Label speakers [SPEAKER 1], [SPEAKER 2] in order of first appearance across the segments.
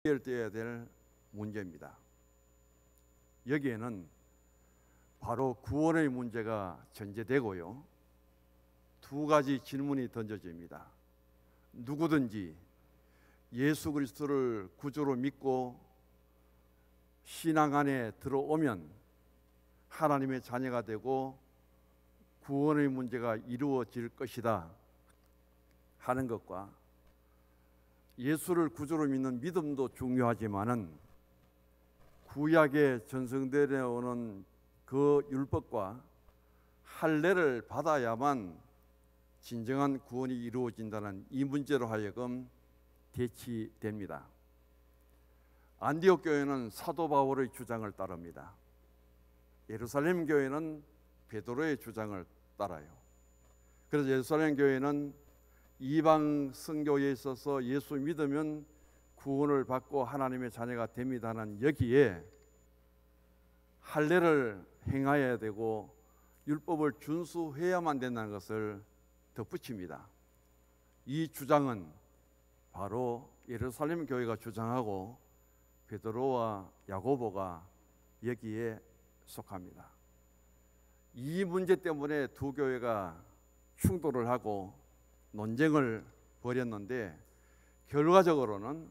[SPEAKER 1] 해결되어야 될 문제입니다. 여기에는 바로 구원의 문제가 전제되고요. 두 가지 질문이 던져집니다. 누구든지 예수 그리스도를 구주로 믿고 신앙 안에 들어오면 하나님의 자녀가 되고 구원의 문제가 이루어질 것이다 하는 것과, 예수를 구주로 믿는 믿음도 중요하지만은 구약에 전승되어 오는 그 율법과 할례를 받아야만 진정한 구원이 이루어진다는 이 문제로 하여금 대치됩니다. 안디옥 교회는 사도 바울의 주장을 따릅니다. 예루살렘 교회는 베드로의 주장을 따라요. 그래서 예루살렘 교회는 이방 선교에 있어서 예수 믿으면 구원을 받고 하나님의 자녀가 됩니다는 여기에 할례를 행해야 되고 율법을 준수해야만 된다는 것을 덧붙입니다. 이 주장은 바로 예루살렘 교회가 주장하고 베드로와 야고보가 여기에 속합니다. 이 문제 때문에 두 교회가 충돌을 하고 논쟁을 벌였는데, 결과적으로는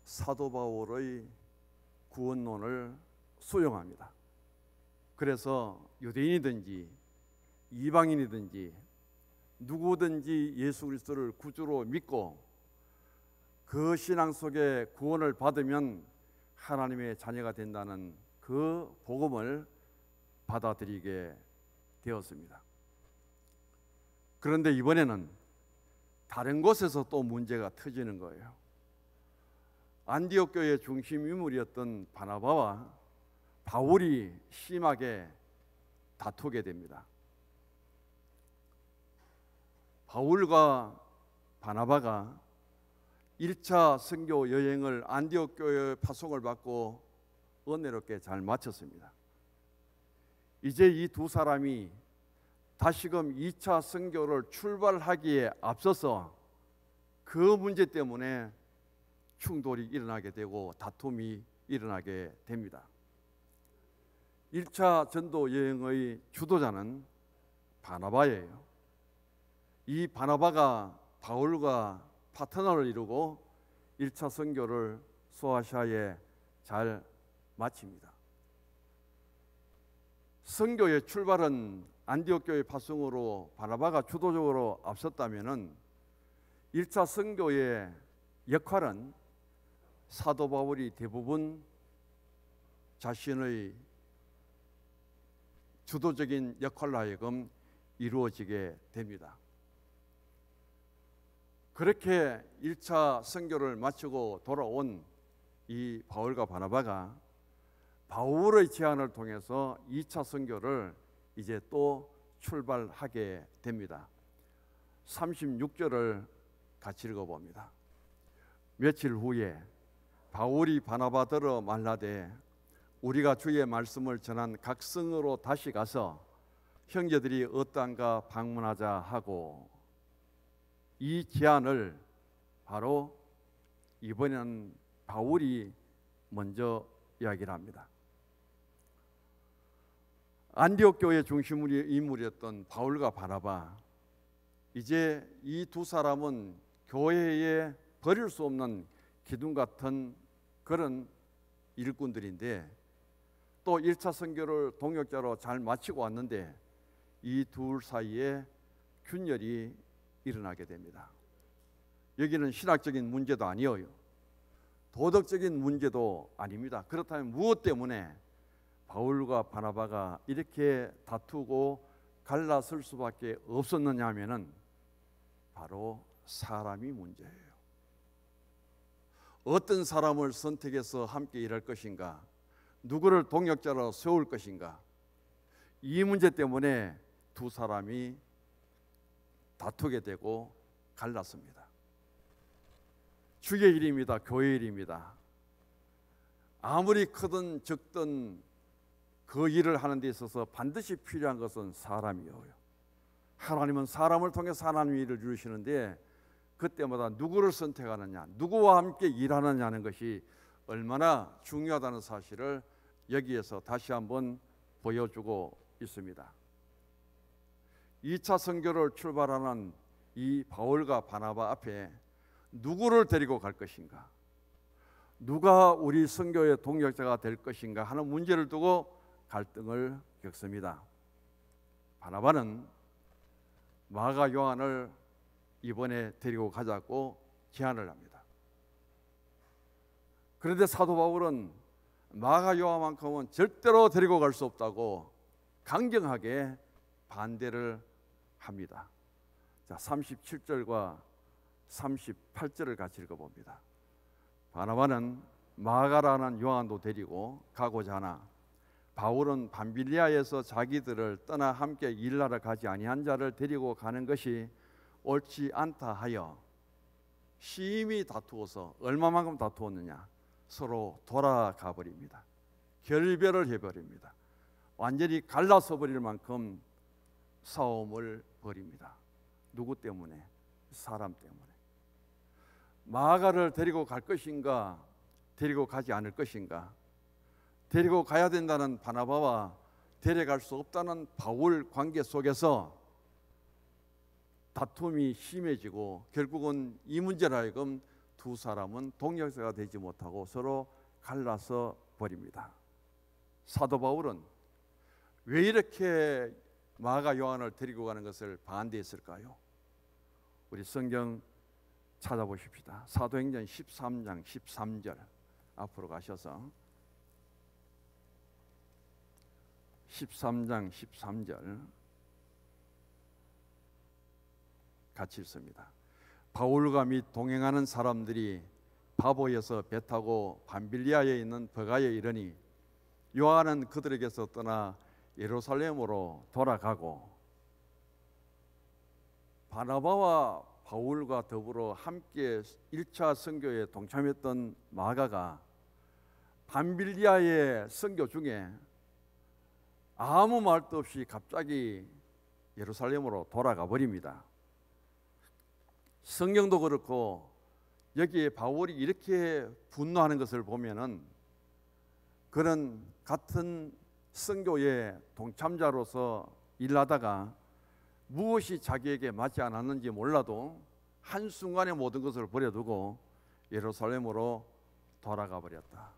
[SPEAKER 1] 사도 바울의 구원론을 수용합니다. 그래서 유대인이든지 이방인이든지 누구든지 예수 그리스도를 구주로 믿고 그 신앙 속에 구원을 받으면 하나님의 자녀가 된다는 그 복음을 받아들이게 되었습니다. 그런데 이번에는 다른 곳에서 또 문제가 터지는 거예요. 안디옥 교회의 중심 인물이었던 바나바와 바울이 심하게 다투게 됩니다. 바울과 바나바가 1차 선교 여행을 안디옥 교회의 파송을 받고 은혜롭게 잘 마쳤습니다. 이제 이 두 사람이 다시금 2차 선교를 출발하기에 앞서서 그 문제 때문에 충돌이 일어나게 되고 다툼이 일어나게 됩니다. 1차 전도 여행의 주도자는 바나바예요. 이 바나바가 바울과 파트너를 이루고 1차 선교를 소아시아에 잘 마칩니다. 선교의 출발은 안디옥 교회 파송으로 바나바가 주도적으로 앞섰다면은 1차 선교의 역할은 사도 바울이 대부분 자신의 주도적인 역할로 하여금 이루어지게 됩니다. 그렇게 1차 선교를 마치고 돌아온 이 바울과 바나바가 바울의 제안을 통해서 2차 선교를 이제 또 출발하게 됩니다. 36절을 같이 읽어봅니다. 며칠 후에 바울이 바나바더러 말하되 우리가 주의 말씀을 전한 각 성으로 다시 가서 형제들이 어떠한가 방문하자 하고, 이 제안을 바로 이번에는 바울이 먼저 이야기를 합니다. 안디옥 교회 중심 인물이었던 바울과 바나바, 이제 이 두 사람은 교회에 버릴 수 없는 기둥 같은 그런 일꾼들인데, 또 1차 선교를 동역자로 잘 마치고 왔는데 이 둘 사이에 균열이 일어나게 됩니다. 여기는 신학적인 문제도 아니에요. 도덕적인 문제도 아닙니다. 그렇다면 무엇 때문에 바울과 바나바가 이렇게 다투고 갈라설 수밖에 없었느냐 하면은 바로 사람이 문제예요. 어떤 사람을 선택해서 함께 일할 것인가, 누구를 동역자로 세울 것인가, 이 문제 때문에 두 사람이 다투게 되고 갈랐습니다. 주의 일입니다. 교회 일입니다. 아무리 크든 적든 그 일을 하는 데 있어서 반드시 필요한 것은 사람이에요. 하나님은 사람을 통해서 하나님의 일을 이루시는데 그때마다 누구를 선택하느냐, 누구와 함께 일하느냐는 것이 얼마나 중요하다는 사실을 여기에서 다시 한번 보여주고 있습니다. 2차 선교를 출발하는 이 바울과 바나바 앞에 누구를 데리고 갈 것인가, 누가 우리 선교의 동역자가 될 것인가 하는 문제를 두고 갈등을 겪습니다. 바나바는 마가 요한을 이번에 데리고 가자고 제안을 합니다. 그런데 사도 바울은 마가 요한만큼은 절대로 데리고 갈 수 없다고 강경하게 반대를 합니다. 자, 37절과 38절을 같이 읽어봅니다. 바나바는 마가라는 요한도 데리고 가고자 하나 바울은 밤빌리아에서 자기들을 떠나 함께 일하러 가지 아니한 자를 데리고 가는 것이 옳지 않다 하여 심히 다투어서 얼마만큼 다투었느냐, 서로 돌아가 버립니다. 결별을 해버립니다. 완전히 갈라서 버릴 만큼 싸움을 벌입니다. 누구 때문에? 사람 때문에. 마가를 데리고 갈 것인가, 데리고 가지 않을 것인가, 데리고 가야 된다는 바나바와 데려갈 수 없다는 바울 관계 속에서 다툼이 심해지고 결국은 이 문제로 하여금 두 사람은 동역자가 되지 못하고 서로 갈라서 버립니다. 사도 바울은 왜 이렇게 마가 요한을 데리고 가는 것을 반대했을까요? 우리 성경 찾아보십시다. 사도행전 13장 13절 앞으로 가셔서 13장 13절 같이 읽습니다. 바울과 및 동행하는 사람들이 바보에서 배 타고 밤빌리아에 있는 버가에 이르니 요한은 그들에게서 떠나 예루살렘으로 돌아가고, 바나바와 바울과 더불어 함께 1차 선교에 동참했던 마가가 밤빌리아의 선교 중에 아무 말도 없이 갑자기 예루살렘으로 돌아가 버립니다. 성경도 그렇고 여기에 바울이 이렇게 분노하는 것을 보면은 그런 같은 선교의 동참자로서 일하다가 무엇이 자기에게 맞지 않았는지 몰라도 한순간에 모든 것을 버려두고 예루살렘으로 돌아가 버렸다.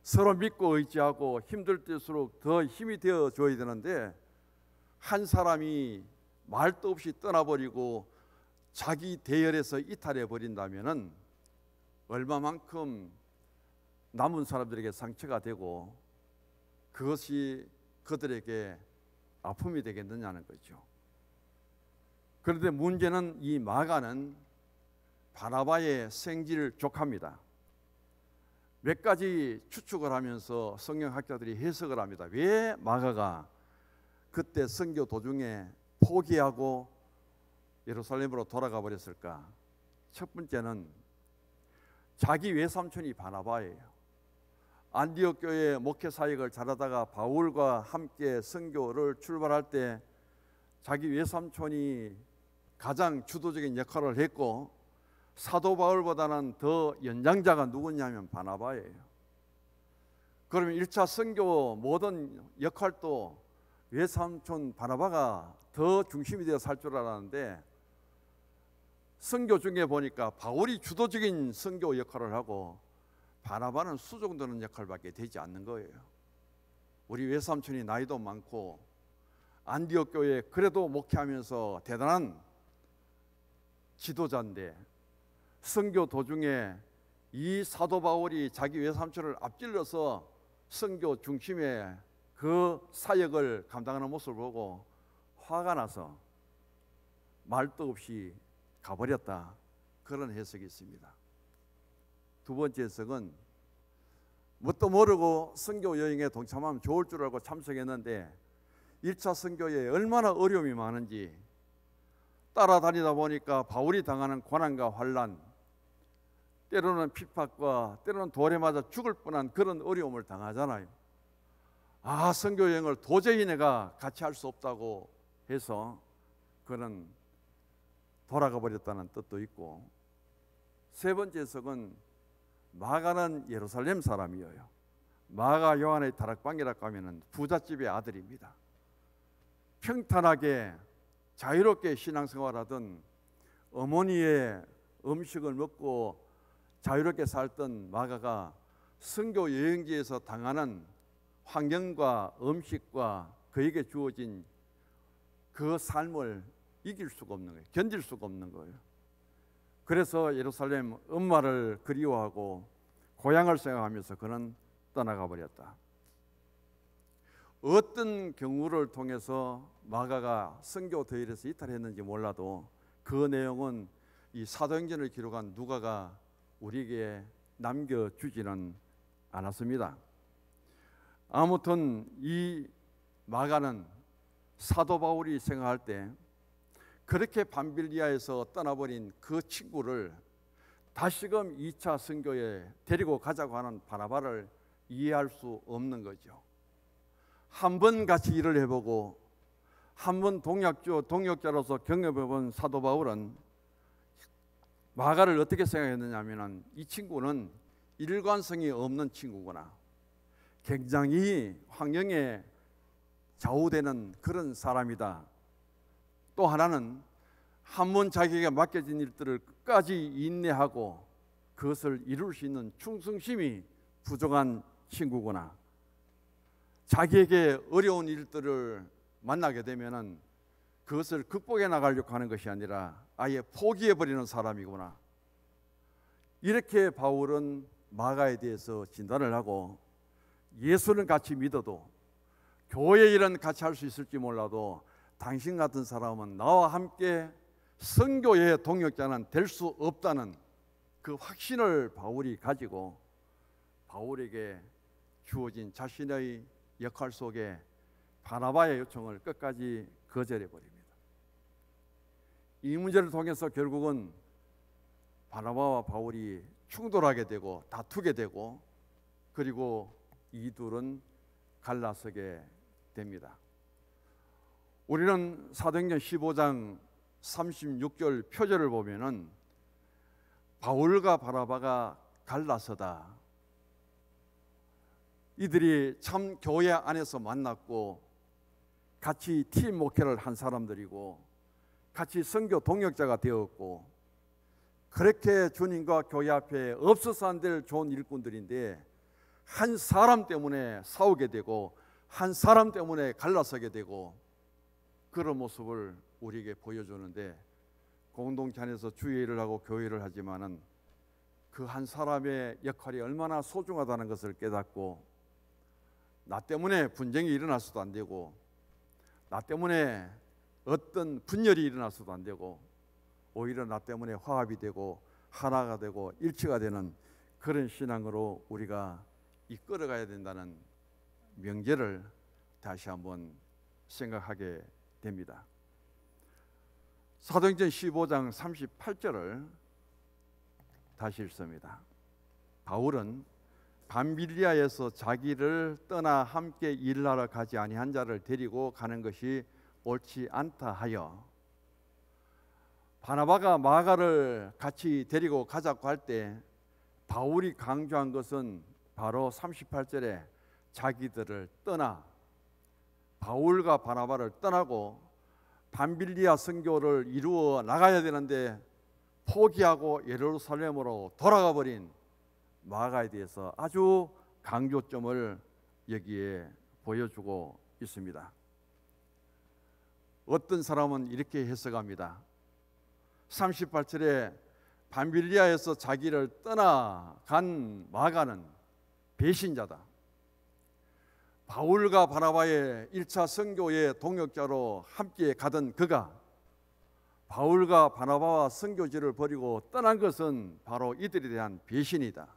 [SPEAKER 1] 서로 믿고 의지하고 힘들 때일수록 더 힘이 되어 줘야 되는데 한 사람이 말도 없이 떠나버리고 자기 대열에서 이탈해 버린다면은 얼마만큼 남은 사람들에게 상처가 되고 그것이 그들에게 아픔이 되겠느냐는 거죠. 그런데 문제는 이 마가는 바나바의 생질 족합니다. 몇 가지 추측을 하면서 성경학자들이 해석을 합니다. 왜 마가가 그때 선교 도중에 포기하고 예루살렘으로 돌아가 버렸을까? 첫 번째는 자기 외삼촌이 바나바예요. 안디옥 교회 목회 사역을 잘하다가 바울과 함께 선교를 출발할 때 자기 외삼촌이 가장 주도적인 역할을 했고, 사도 바울보다는 더 연장자가 누구냐면 바나바예요. 그러면 1차 선교 모든 역할도 외삼촌 바나바가 더 중심이 되어 살 줄 알았는데 선교 중에 보니까 바울이 주도적인 선교 역할을 하고 바나바는 수종드는 역할밖에 되지 않는 거예요. 우리 외삼촌이 나이도 많고 안디옥 교회에 그래도 목회하면서 대단한 지도자인데 선교 도중에 이 사도 바울이 자기 외삼촌을 앞질러서 선교 중심에 그 사역을 감당하는 모습을 보고 화가 나서 말도 없이 가버렸다, 그런 해석이 있습니다. 두 번째 해석은 뭣도 모르고 선교 여행에 동참하면 좋을 줄 알고 참석했는데 1차 선교에 얼마나 어려움이 많은지 따라다니다 보니까 바울이 당하는 고난과 환난, 때로는 핍박과 때로는 돌에 맞아 죽을 뻔한 그런 어려움을 당하잖아요. 아, 선교 여행을 도저히 내가 같이 할 수 없다고 해서 그는 돌아가 버렸다는 뜻도 있고, 세 번째 해석은 마가는 예루살렘 사람이에요. 마가 요한의 다락방이라고 하면 부잣집의 아들입니다. 평탄하게 자유롭게 신앙생활하던 어머니의 음식을 먹고 자유롭게 살던 마가가 선교 여행지에서 당하는 환경과 음식과 그에게 주어진 그 삶을 이길 수가 없는 거예요. 견딜 수가 없는 거예요. 그래서 예루살렘 엄마를 그리워하고 고향을 생각하면서 그는 떠나가 버렸다. 어떤 경우를 통해서 마가가 선교 대회에서 이탈했는지 몰라도 그 내용은 이 사도행전을 기록한 누가가 우리에게 남겨주지는 않았습니다. 아무튼 이 마가는 사도 바울이 생각할 때 그렇게 밤빌리아에서 떠나버린 그 친구를 다시금 2차 선교에 데리고 가자고 하는 바나바를 이해할 수 없는 거죠. 한 번 같이 일을 해보고 한 번 동역자로서 경험해본 사도 바울은 마가를 어떻게 생각했느냐 하면 이 친구는 일관성이 없는 친구구나, 굉장히 환경에 좌우되는 그런 사람이다. 또 하나는 한 번 자기에게 맡겨진 일들을 끝까지 인내하고 그것을 이룰 수 있는 충성심이 부족한 친구구나. 자기에게 어려운 일들을 만나게 되면은 그것을 극복해 나가려고 하는 것이 아니라 아예 포기해버리는 사람이구나. 이렇게 바울은 마가에 대해서 진단을 하고, 예수는 같이 믿어도 교회 일은 같이 할 수 있을지 몰라도 당신 같은 사람은 나와 함께 선교의 동역자는 될 수 없다는 그 확신을 바울이 가지고 바울에게 주어진 자신의 역할 속에 바나바의 요청을 끝까지 거절해 버립니다. 이 문제를 통해서 결국은 바나바와 바울이 충돌하게 되고 다투게 되고, 그리고 이 둘은 갈라서게 됩니다. 우리는 사도행전 15장 36절 표절을 보면은 바울과 바나바가 갈라서다, 이들이 참 교회 안에서 만났고 같이 팀 목회를 한 사람들이고 같이 선교 동역자가 되었고, 그렇게 주님과 교회 앞에 없어서 안 될 좋은 일꾼들인데 한 사람 때문에 싸우게 되고 한 사람 때문에 갈라서게 되고, 그런 모습을 우리에게 보여주는데, 공동체 안에서 주의를 하고 교회를 하지만은 그 한 사람의 역할이 얼마나 소중하다는 것을 깨닫고, 나 때문에 분쟁이 일어나서도 안 되고 나 때문에 어떤 분열이 일어나서도 안 되고, 오히려 나 때문에 화합이 되고 하나가 되고 일치가 되는 그런 신앙으로 우리가 이끌어가야 된다는 명제를 다시 한번 생각하게 됩니다. 사도행전 15장 38절을 다시 읽습니다. 바울은 밤빌리아에서 자기를 떠나 함께 일하러 가지 아니한 자를 데리고 가는 것이 옳지 않다 하여, 바나바가 마가를 같이 데리고 가자고 할 때 바울이 강조한 것은 바로 38절에 자기들을 떠나, 바울과 바나바를 떠나고 밤빌리아 선교를 이루어 나가야 되는데 포기하고 예루살렘으로 돌아가 버린 마가에 대해서 아주 강조점을 여기에 보여주고 있습니다. 어떤 사람은 이렇게 해석합니다. 38절에 밤빌리아에서 자기를 떠나간 마가는 배신자다. 바울과 바나바의 1차 선교의 동역자로 함께 가던 그가 바울과 바나바와 선교지를 버리고 떠난 것은 바로 이들에 대한 배신이다.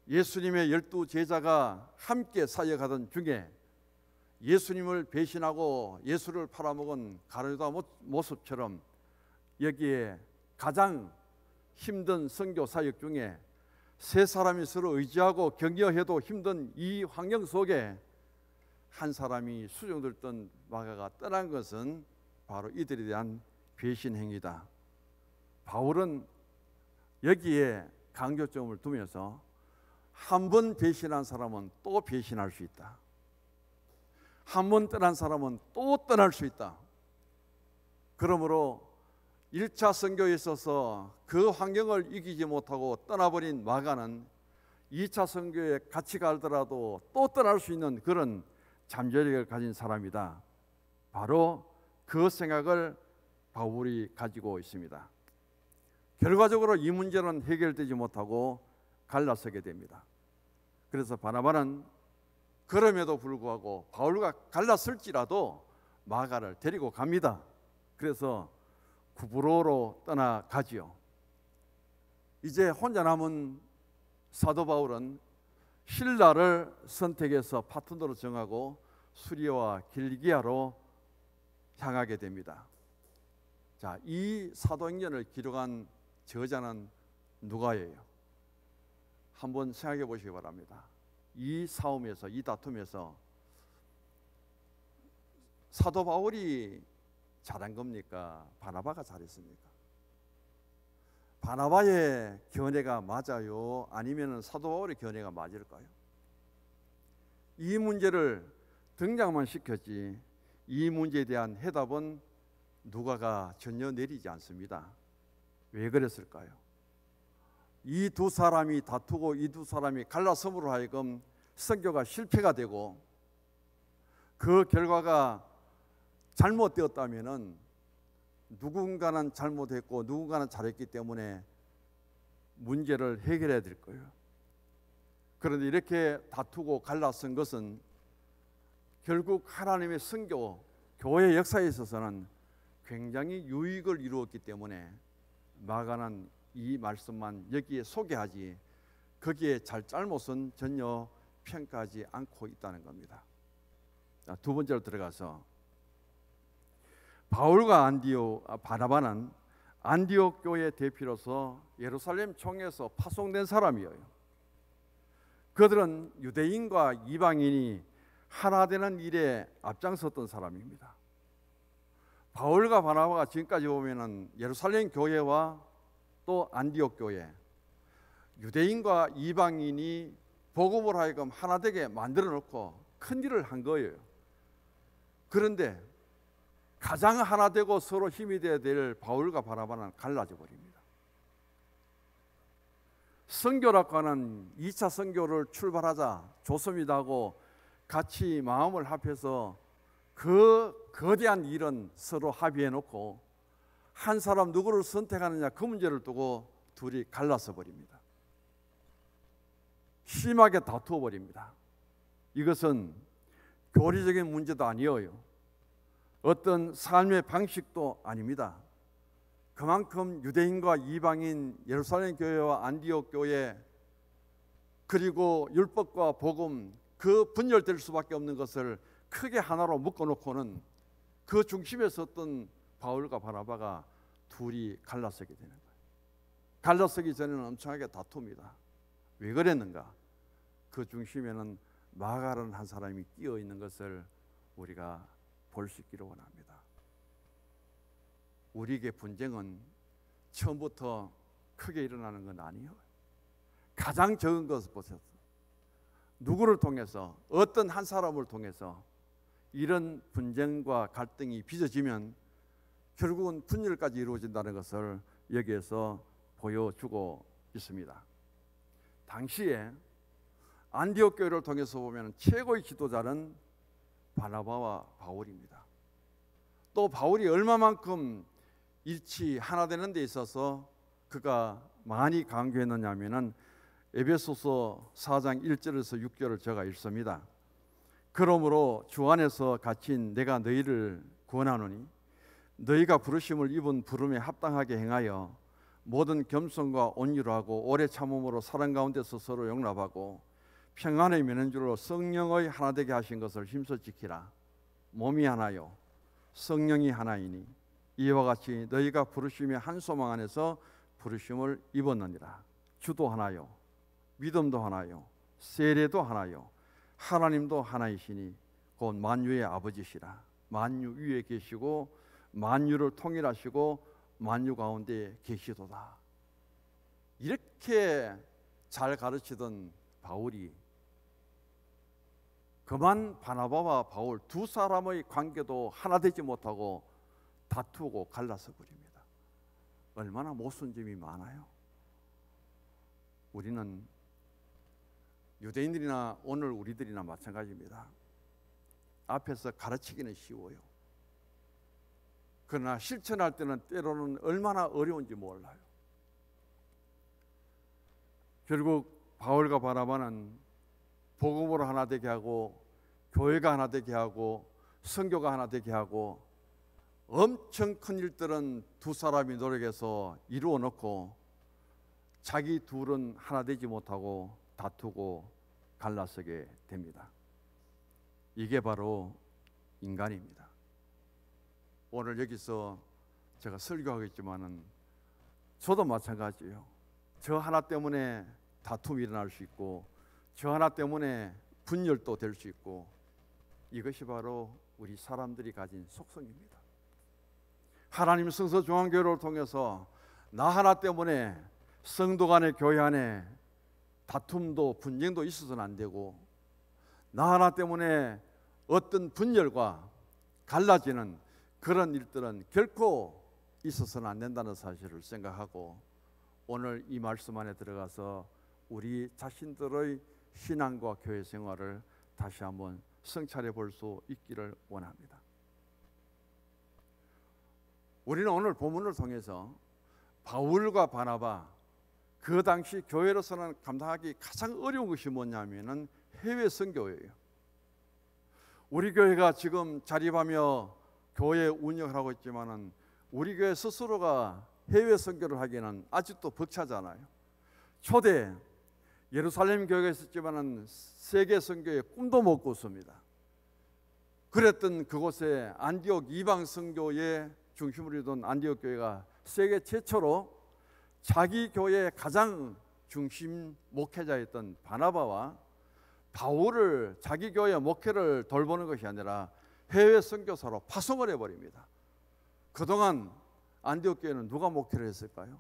[SPEAKER 1] 예수님의 12 제자가 함께 사역하던 중에 예수님을 배신하고 예수를 팔아먹은 가룟유다 모습처럼 여기에 가장 힘든 선교 사역 중에 세 사람이 서로 의지하고 격려해도 힘든 이 환경 속에 한 사람이 수종들던 마가가 떠난 것은 바로 이들에 대한 배신 행위다. 바울은 여기에 강조점을 두면서 한 번 배신한 사람은 또 배신할 수 있다. 한 번 떠난 사람은 또 떠날 수 있다. 그러므로 1차 선교에 있어서 그 환경을 이기지 못하고 떠나버린 마가는 2차 선교에 같이 가더라도 또 떠날 수 있는 그런 잠재력을 가진 사람이다. 바로 그 생각을 바울이 가지고 있습니다. 결과적으로 이 문제는 해결되지 못하고 갈라서게 됩니다. 그래서 바나바는 그럼에도 불구하고 바울과 갈라설지라도 마가를 데리고 갑니다. 그래서 구브로로 떠나가지요. 이제 혼자 남은 사도 바울은 신라를 선택해서 파트너로 정하고 수리아와 길기아로 향하게 됩니다. 자, 이 사도행전을 기록한 저자는 누가예요? 한번 생각해 보시기 바랍니다. 이 싸움에서, 이 다툼에서 사도 바울이 잘한 겁니까? 바나바가 잘했습니까? 바나바의 견해가 맞아요? 아니면 사도 바울의 견해가 맞을까요? 이 문제를 등장만 시켰지 이 문제에 대한 해답은 누가가 전혀 내리지 않습니다. 왜 그랬을까요? 이 두 사람이 다투고 이 두 사람이 갈라섬으로 하여금 선교가 실패가 되고 그 결과가 잘못되었다면은 누군가는 잘못했고 누군가는 잘했기 때문에 문제를 해결해야 될 거예요. 그런데 이렇게 다투고 갈라선 것은 결국 하나님의 선교, 교회 역사에 있어서는 굉장히 유익을 이루었기 때문에 마가는 이 말씀만 여기에 소개하지 거기에 잘못은 전혀 평가하지 않고 있다는 겁니다. 자, 두 번째로 들어가서 바울과 바나바는 안디옥 교회 대표로서 예루살렘 총회에서 파송된 사람이에요. 그들은 유대인과 이방인이 하나 되는 일에 앞장섰던 사람입니다. 바울과 바나바가 지금까지 보면은 예루살렘 교회와 또 안디옥 교회, 유대인과 이방인이 복음으로 하여금 하나 되게 만들어 놓고 큰 일을 한 거예요. 그런데 가장 하나 되고 서로 힘이 되어야 될 바울과 바나바는 갈라져 버립니다. 선교라고 하는 2차 선교를 출발하자 좋습니다 하고 같이 마음을 합해서 그 거대한 일은 서로 합의해 놓고 한 사람 누구를 선택하느냐 그 문제를 두고 둘이 갈라서 버립니다. 심하게 다투어 버립니다. 이것은 교리적인 문제도 아니에요. 어떤 삶의 방식도 아닙니다. 그만큼 유대인과 이방인, 예루살렘 교회와 안디옥 교회, 그리고 율법과 복음, 그 분열될 수밖에 없는 것을 크게 하나로 묶어놓고는 그 중심에 섰던 바울과 바나바가 둘이 갈라서게 되는 거예요. 갈라서기 전에는 엄청나게 다툽니다. 왜 그랬는가? 그 중심에는 마가라는 한 사람이 끼어 있는 것을 우리가 볼 수 있기를 원합니다. 우리에게 분쟁은 처음부터 크게 일어나는 건 아니에요. 가장 적은 것을 보세요. 누구를 통해서, 어떤 한 사람을 통해서 이런 분쟁과 갈등이 빚어지면 결국은 분열까지 이루어진다는 것을 여기에서 보여주고 있습니다. 당시에 안디옥 교회를 통해서 보면 최고의 지도자는 바나바와 바울입니다. 또 바울이 얼마만큼 일치 하나 되는 데 있어서 그가 많이 강조했느냐 하면은 에베소서 4장 1절에서 6절을 제가 읽습니다. 그러므로 주 안에서 갇힌 내가 너희를 권하노니 너희가 부르심을 입은 부름에 합당하게 행하여 모든 겸손과 온유로 하고 오래 참음으로 사랑 가운데서 서로 용납하고 평안의 면언줄로 성령의 하나 되게 하신 것을 힘써 지키라. 몸이 하나요 성령이 하나이니 이와 같이 너희가 부르심의 한 소망 안에서 부르심을 입었느니라. 주도 하나요 믿음도 하나요 세례도 하나요 하나님도 하나이시니 곧 만유의 아버지시라. 만유 위에 계시고 만유를 통일하시고 만유 가운데 계시도다. 이렇게 잘 가르치던 바울이 그만 바나바와 바울 두 사람의 관계도 하나 되지 못하고 다투고 갈라서 버립니다. 얼마나 모순점이 많아요. 우리는 유대인들이나 오늘 우리들이나 마찬가지입니다. 앞에서 가르치기는 쉬워요. 그러나 실천할 때는 때로는 얼마나 어려운지 몰라요. 결국 바울과 바나바는 복음으로 하나 되게 하고 교회가 하나 되게 하고 선교가 하나 되게 하고 엄청 큰 일들은 두 사람이 노력해서 이루어 놓고 자기 둘은 하나 되지 못하고 다투고 갈라서게 됩니다. 이게 바로 인간입니다. 오늘 여기서 제가 설교하겠지만은 저도 마찬가지예요. 저 하나 때문에 다툼이 일어날 수 있고 저 하나 때문에 분열도 될 수 있고 이것이 바로 우리 사람들이 가진 속성입니다. 하나님 성서 중앙교회를 통해서 나 하나 때문에 성도 간의 교회 안에 다툼도 분쟁도 있어서는 안 되고 나 하나 때문에 어떤 분열과 갈라지는 그런 일들은 결코 있어서는 안 된다는 사실을 생각하고 오늘 이 말씀 안에 들어가서 우리 자신들의 신앙과 교회 생활을 다시 한번 성찰해 볼 수 있기를 원합니다. 우리는 오늘 본문을 통해서 바울과 바나바 그 당시 교회로서는 감당하기 가장 어려운 것이 뭐냐면은 해외 선교예요. 우리 교회가 지금 자립하며 교회 운영을 하고 있지만은 우리 교회 스스로가 해외 선교를 하기는 아직도 벅차잖아요. 초대 예루살렘 교회가 있었지만은 세계 선교의 꿈도 못 꿨습니다. 그랬던 그곳에 안디옥 이방 선교의 중심으로 둔 안디옥 교회가 세계 최초로 자기 교회의 가장 중심 목회자였던 바나바와 바울을 자기 교회의 목회를 돌보는 것이 아니라 해외 선교사로 파송을 해버립니다. 그동안 안디옥 교회는 누가 목회를 했을까요?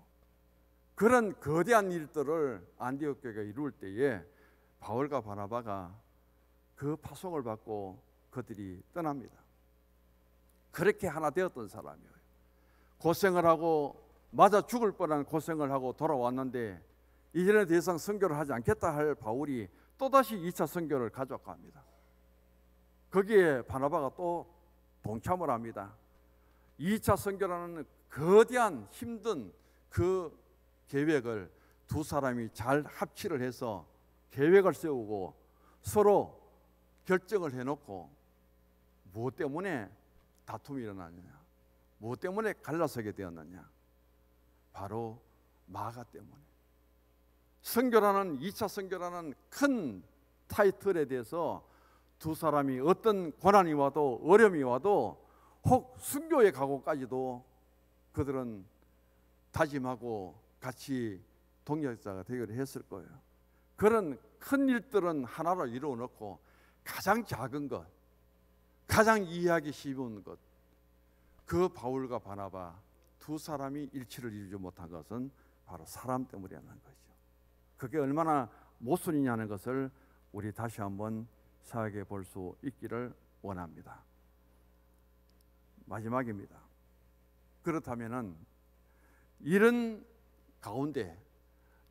[SPEAKER 1] 그런 거대한 일들을 안디옥 교회가 이룰 때에 바울과 바나바가 그 파송을 받고 그들이 떠납니다. 그렇게 하나 되었던 사람이에요. 고생을 하고 맞아 죽을 뻔한 고생을 하고 돌아왔는데 이전에 더 이상 선교를 하지 않겠다 할 바울이 또다시 2차 선교를 가져갑니다. 거기에 바나바가 또 동참을 합니다. 2차 선교라는 거대한 힘든 그 계획을 두 사람이 잘 합치를 해서 계획을 세우고 서로 결정을 해놓고 무엇 때문에 다툼이 일어나느냐, 무엇 때문에 갈라서게 되었느냐, 바로 마가 때문에. 선교라는 2차 선교라는 큰 타이틀에 대해서 두 사람이 어떤 고난이 와도 어려움이 와도 혹 순교의 각오까지도 그들은 다짐하고 같이 동역자가 되기로 했을 거예요. 그런 큰 일들은 하나로 이루어 놓고 가장 작은 것, 가장 이해하기 쉬운 것, 그 바울과 바나바 두 사람이 일치를 이루지 못한 것은 바로 사람 때문이라는 거죠. 그게 얼마나 모순이냐는 것을 우리 다시 한번 생각해 볼 수 있기를 원합니다. 마지막입니다. 그렇다면은 이런 가운데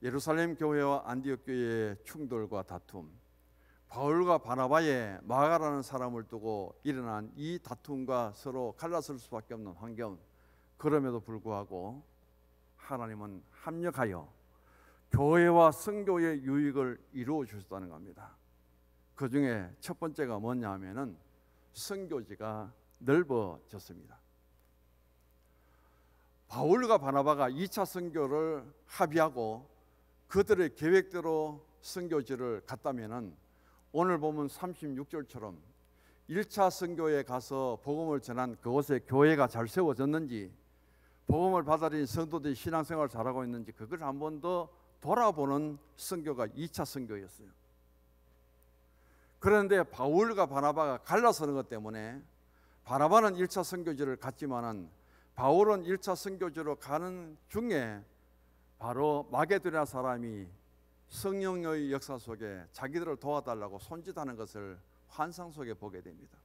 [SPEAKER 1] 예루살렘 교회와 안디옥 교회의 충돌과 다툼, 바울과 바나바의 마가라는 사람을 두고 일어난 이 다툼과 서로 갈라설 수밖에 없는 환경, 그럼에도 불구하고 하나님은 합력하여 교회와 선교의 유익을 이루어 주셨다는 겁니다. 그 중에 첫 번째가 뭐냐 하면은 선교지가 넓어졌습니다. 바울과 바나바가 2차 선교를 합의하고 그들의 계획대로 선교지를 갔다면은 오늘 보면 36절처럼 1차 선교에 가서 복음을 전한 그곳에 교회가 잘 세워졌는지, 복음을 받아들인 성도들이 신앙생활을 잘하고 있는지 그걸 한 번 더 돌아보는 선교가 2차 선교였어요. 그런데 바울과 바나바가 갈라서는 것 때문에 바나바는 1차 선교지를 갔지만은 바울은 1차 선교지로 가는 중에 바로 마게도냐 사람이 성령의 역사 속에 자기들을 도와달라고 손짓하는 것을 환상 속에 보게 됩니다.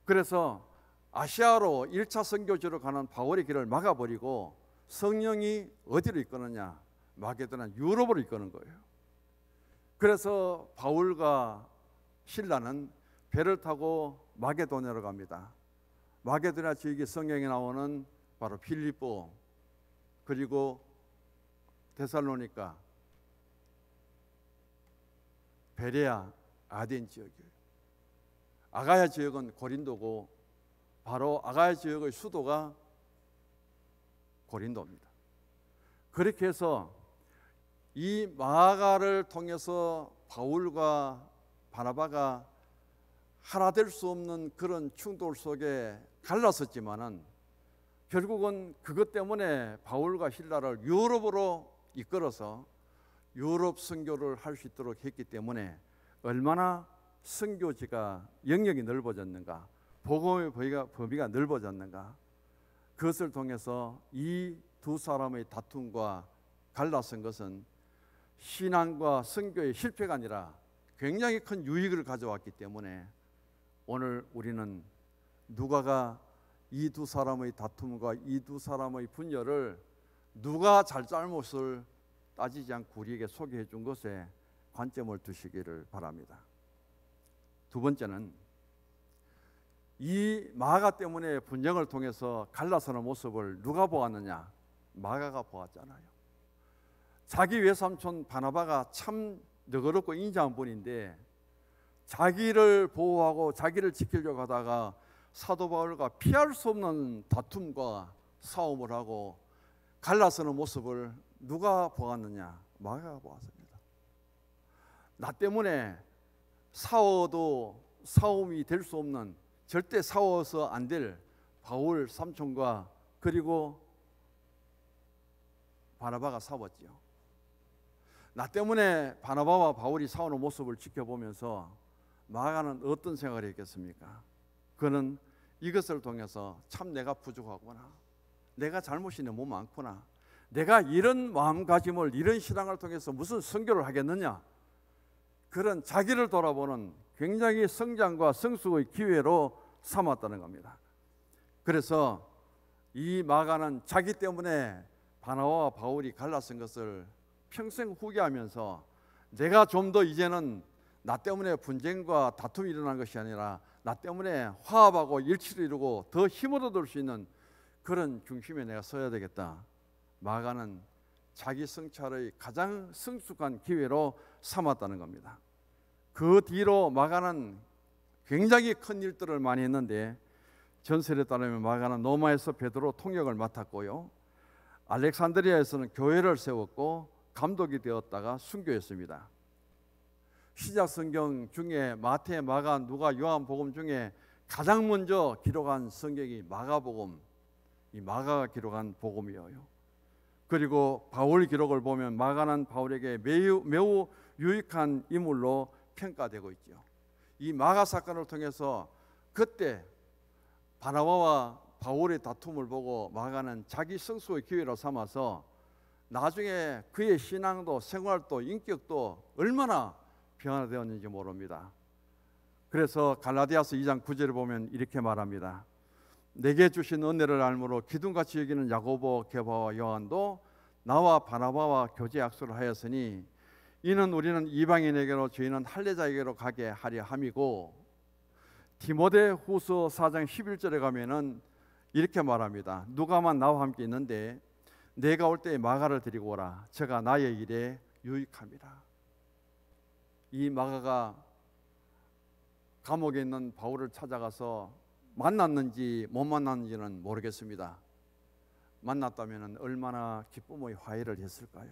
[SPEAKER 1] 그래서 아시아로 1차 선교지로 가는 바울의 길을 막아버리고 성령이 어디로 이끄느냐? 마게도냐, 유럽으로 이끄는 거예요. 그래서 바울과 실라는 배를 타고 마게도냐로 갑니다. 마게도냐 지역이 성경에 나오는 바로 필리포, 그리고 데살로니가, 베레아, 아덴 지역이에요. 아가야 지역은 고린도고 바로 아가야 지역의 수도가 고린도입니다. 그렇게 해서 이 마가를 통해서 바울과 바나바가 하나 될 수 없는 그런 충돌 속에 갈랐었지만은 결국은 그것 때문에 바울과 실라를 유럽으로 이끌어서 유럽 선교를 할 수 있도록 했기 때문에 얼마나 선교지가 영역이 넓어졌는가, 복음의 범위가 넓어졌는가. 그것을 통해서 이 두 사람의 다툼과 갈라선 것은 신앙과 선교의 실패가 아니라 굉장히 큰 유익을 가져왔기 때문에 오늘 우리는 누가가 이 두 사람의 다툼과 이 두 사람의 분열을 누가 잘잘못을 따지지 않고 우리에게 소개해 준 것에 관점을 두시기를 바랍니다. 두 번째는 이 마가 때문에 분쟁을 통해서 갈라서는 모습을 누가 보았느냐? 마가가 보았잖아요. 자기 외삼촌 바나바가 참 너그럽고 인자한 분인데 자기를 보호하고 자기를 지키려고 하다가 사도 바울과 피할 수 없는 다툼과 싸움을 하고 갈라서는 모습을 누가 보았느냐? 마가가 보았습니다. 나 때문에 싸워도 싸움이 될 수 없는, 절대 싸워서 안 될 바울 삼촌과 그리고 바나바가 싸웠지요. 나 때문에 바나바와 바울이 싸우는 모습을 지켜보면서 마가는 어떤 생각을 했겠습니까? 그는 이것을 통해서 참 내가 부족하구나, 내가 잘못이 너무 많구나, 내가 이런 마음가짐을, 이런 신앙을 통해서 무슨 선교를 하겠느냐, 그런 자기를 돌아보는 굉장히 성장과 성숙의 기회로 삼았다는 겁니다. 그래서 이 마가는 자기 때문에 바나바와 바울이 갈라선 것을 평생 후회하면서 내가 좀 더 이제는 나 때문에 분쟁과 다툼이 일어난 것이 아니라 나 때문에 화합하고 일치를 이루고 더 힘을 얻을 수 있는 그런 중심에 내가 서야 되겠다. 마가는 자기 성찰의 가장 성숙한 기회로 삼았다는 겁니다. 그 뒤로 마가는 굉장히 큰 일들을 많이 했는데 전설에 따르면 마가는 로마에서 베드로 통역을 맡았고요, 알렉산드리아에서는 교회를 세웠고 감독이 되었다가 순교했습니다. 시작성경 중에 마태, 마가, 누가, 요한복음 중에 가장 먼저 기록한 성경이 마가복음, 이 마가가 기록한 복음이에요. 그리고 바울 기록을 보면 마가는 바울에게 매우 유익한 인물로 평가되고 있죠. 이 마가 사건을 통해서 그때 바나바와 바울의 다툼을 보고 마가는 자기 성숙의 기회로 삼아서 나중에 그의 신앙도 생활도 인격도 얼마나 변화되었는지 모릅니다. 그래서 갈라디아서 2장 9절을 보면 이렇게 말합니다. 내게 주신 은혜를 알므로 기둥같이 여기는 야고보, 게바와 요한도 나와 바나바와 교제 약속을 하였으니 이는 우리는 이방인에게로 저희는 할례자에게로 가게 하려 함이고, 디모데 후서 4장 11절에 가면은 이렇게 말합니다. 누가만 나와 함께 있는데 내가 올 때에 마가를 데리고 오라. 제가 나의 일에 유익함이라. 이 마가가 감옥에 있는 바울을 찾아가서 만났는지 못 만났는지는 모르겠습니다. 만났다면 얼마나 기쁨의 화해를 했을까요?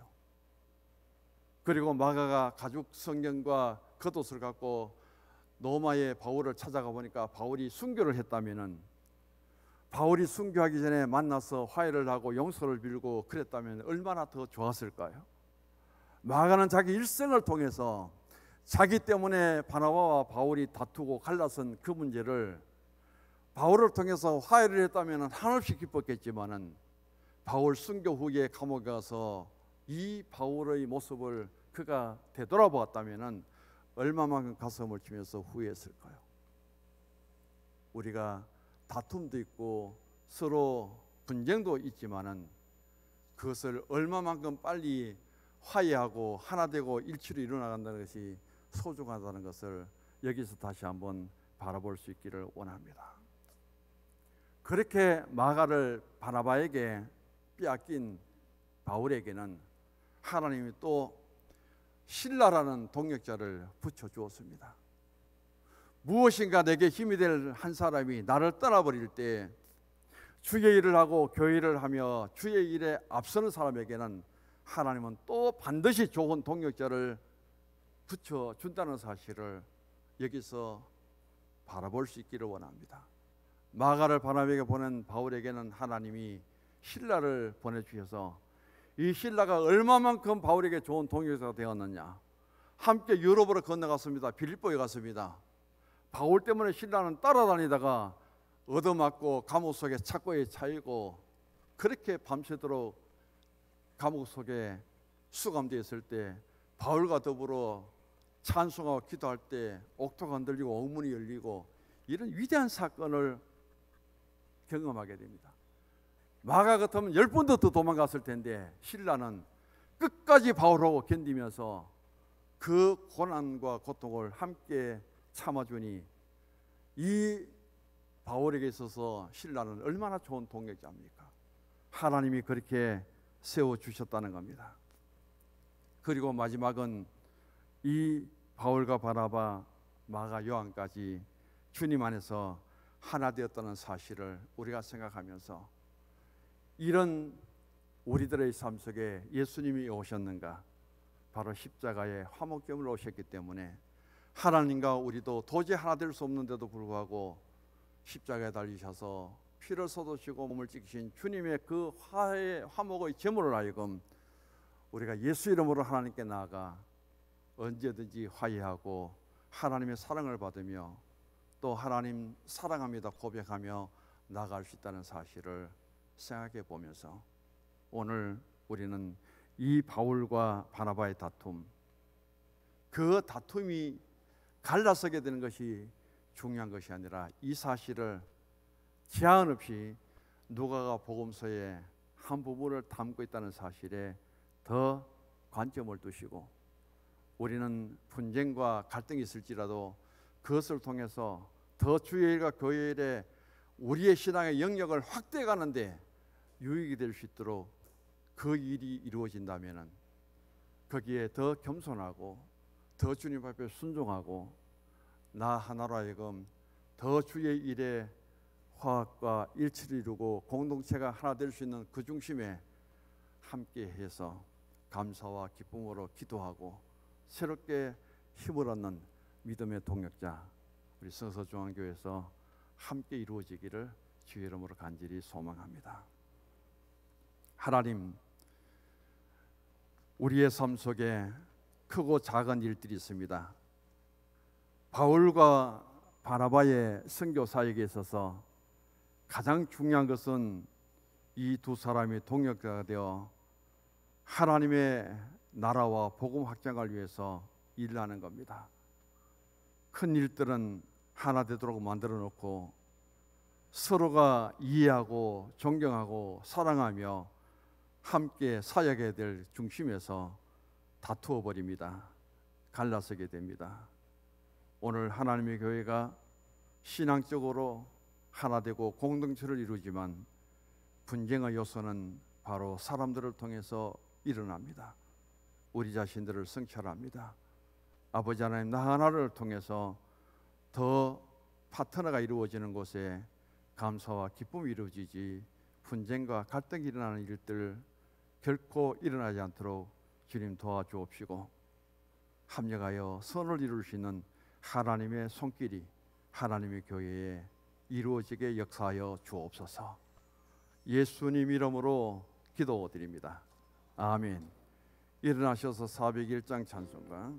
[SPEAKER 1] 그리고 마가가 가죽 성경과 겉옷을 갖고 로마의 바울을 찾아가 보니까 바울이 순교를 했다면, 바울이 순교하기 전에 만나서 화해를 하고 용서를 빌고 그랬다면 얼마나 더 좋았을까요? 마가는 자기 일생을 통해서 자기 때문에 바나바와 바울이 다투고 갈라선 그 문제를 바울을 통해서 화해를 했다면 한없이 기뻤겠지만은 바울 순교 후에 감옥에 가서 이 바울의 모습을 그가 되돌아보았다면 얼마만큼 가슴을 치면서 후회했을까요? 우리가 다툼도 있고 서로 분쟁도 있지만은 그것을 얼마만큼 빨리 화해하고 하나 되고 일치로 이루어나간다는 것이 소중하다는 것을 여기서 다시 한번 바라볼 수 있기를 원합니다. 그렇게 마가를 바나바에게 빼앗긴 바울에게는 하나님이 또 실라라는 동역자를 붙여주었습니다. 무엇인가 내게 힘이 될 한 사람이 나를 떠나버릴 때 주의 일을 하고 교회 일을 하며 주의 일에 앞서는 사람에게는 하나님은 또 반드시 좋은 동역자를 붙여준다는 사실을 여기서 바라볼 수 있기를 원합니다. 마가를 바나바에게 보낸 바울에게는 하나님이 실라를 보내주셔서 이 실라가 얼마만큼 바울에게 좋은 동역자가 되었느냐. 함께 유럽으로 건너갔습니다. 빌립보에 갔습니다. 바울 때문에 실라는 따라다니다가 얻어맞고 감옥 속에 착고에 차이고 그렇게 밤새도록 감옥 속에 수감되어 있을 때 바울과 더불어 찬송하고 기도할 때 옥토가 흔들리고 옥문이 열리고 이런 위대한 사건을 경험하게 됩니다. 마가 같으면 10번도 더 도망갔을 텐데 실라는 끝까지 바울하고 견디면서 그 고난과 고통을 함께 참아주니 이 바울에게 있어서 실라는 얼마나 좋은 동역자입니까? 하나님이 그렇게 세워주셨다는 겁니다. 그리고 마지막은 이 바울과 바나바, 마가, 요한까지 주님 안에서 하나 되었다는 사실을 우리가 생각하면서 이런 우리들의 삶 속에 예수님이 오셨는가? 바로 십자가에 화목제물로 오셨기 때문에 하나님과 우리도 도저히 하나 될 수 없는데도 불구하고 십자가에 달리셔서 피를 쏟으시고 몸을 찢기신 주님의 그 화목의 제물을 하여금 우리가 예수 이름으로 하나님께 나아가 언제든지 화해하고 하나님의 사랑을 받으며 또 하나님 사랑합니다 고백하며 나아갈 수 있다는 사실을 생각해 보면서 오늘 우리는 이 바울과 바나바의 다툼, 그 다툼이 갈라서게 되는 것이 중요한 것이 아니라 이 사실을 제한 없이 누가가 복음서에 한 부분을 담고 있다는 사실에 더 관점을 두시고 우리는 분쟁과 갈등이 있을지라도 그것을 통해서 더 주의 일과 교회 일에 우리의 신앙의 영역을 확대해 가는데 유익이 될 수 있도록 그 일이 이루어진다면 거기에 더 겸손하고 더 주님 앞에 순종하고 나 하나로 하여금 더 주의 일에 화합과 일치를 이루고 공동체가 하나 될 수 있는 그 중심에 함께해서 감사와 기쁨으로 기도하고 새롭게 힘을 얻는 믿음의 동역자 우리 성서중앙교회에서 함께 이루어지기를 주의 이름으로 간절히 소망합니다. 하나님, 우리의 삶 속에 크고 작은 일들이 있습니다. 바울과 바나바의 선교 사역에 있어서 가장 중요한 것은 이 두 사람이 동역자가 되어 하나님의 나라와 복음 확장을 위해서 일하는 겁니다. 큰 일들은 하나 되도록 만들어 놓고 서로가 이해하고 존경하고 사랑하며 함께 사역해야 될 중심에서 다투어 버립니다. 갈라서게 됩니다. 오늘 하나님의 교회가 신앙적으로 하나 되고 공동체를 이루지만 분쟁의 요소는 바로 사람들을 통해서 일어납니다. 우리 자신들을 성찰합니다. 아버지 하나님, 나 하나를 통해서 더 파트너가 이루어지는 곳에 감사와 기쁨이 이루어지지 분쟁과 갈등이 일어나는 일들 결코 일어나지 않도록 주님 도와주옵시고 합력하여 선을 이룰 수 있는 하나님의 손길이 하나님의 교회에 이루어지게 역사하여 주옵소서. 예수님 이름으로 기도드립니다. 아멘. 일어나셔서 401장 찬송가